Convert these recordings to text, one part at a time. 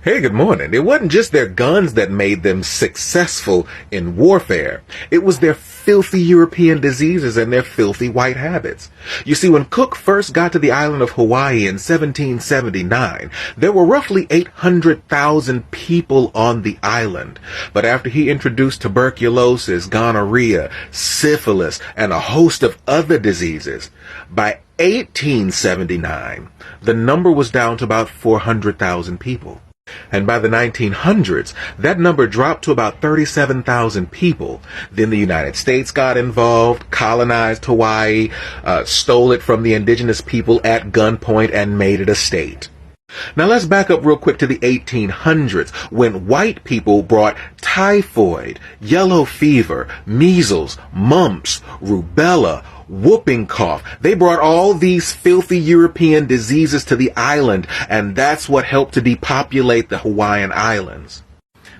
Hey, good morning. It wasn't just their guns that made them successful in warfare. It was their filthy European diseases and their filthy white habits. You see, when Cook first got to the island of Hawaii in 1779, there were roughly 800,000 people on the island. But after he introduced tuberculosis, gonorrhea, syphilis, and a host of other diseases, by 1879, the number was down to about 400,000 people. And by the 1900s, that number dropped to about 37,000 people. Then the United States got involved, colonized Hawaii, stole it from the indigenous people at gunpoint, and made it a state. Now let's back up real quick to the 1800s, when white people brought typhoid, yellow fever, measles, mumps, rubella, whooping cough. They brought all these filthy European diseases to the island, and that's what helped to depopulate the Hawaiian Islands.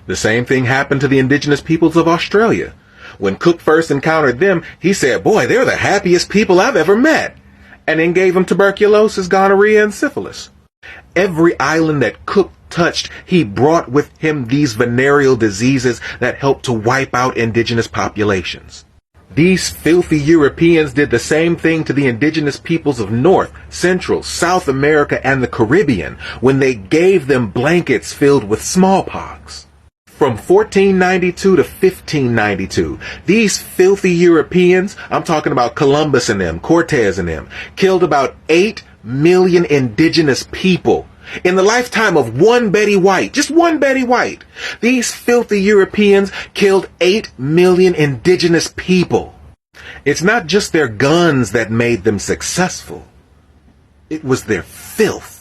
The same thing happened to the indigenous peoples of Australia. When Cook first encountered them, he said, "Boy, they're the happiest people I've ever met," and then gave them tuberculosis, gonorrhea, and syphilis. Every island that Cook touched, he brought with him these venereal diseases that helped to wipe out indigenous populations. These filthy Europeans did the same thing to the indigenous peoples of North, Central, South America, and the Caribbean when they gave them blankets filled with smallpox. From 1492 to 1592, these filthy Europeans, I'm talking about Columbus and them, Cortez and them, killed about 8 million indigenous people. In the lifetime of one Betty White, just one Betty White, these filthy Europeans killed 8 million indigenous people. It's not just their guns that made them successful. It was their filth.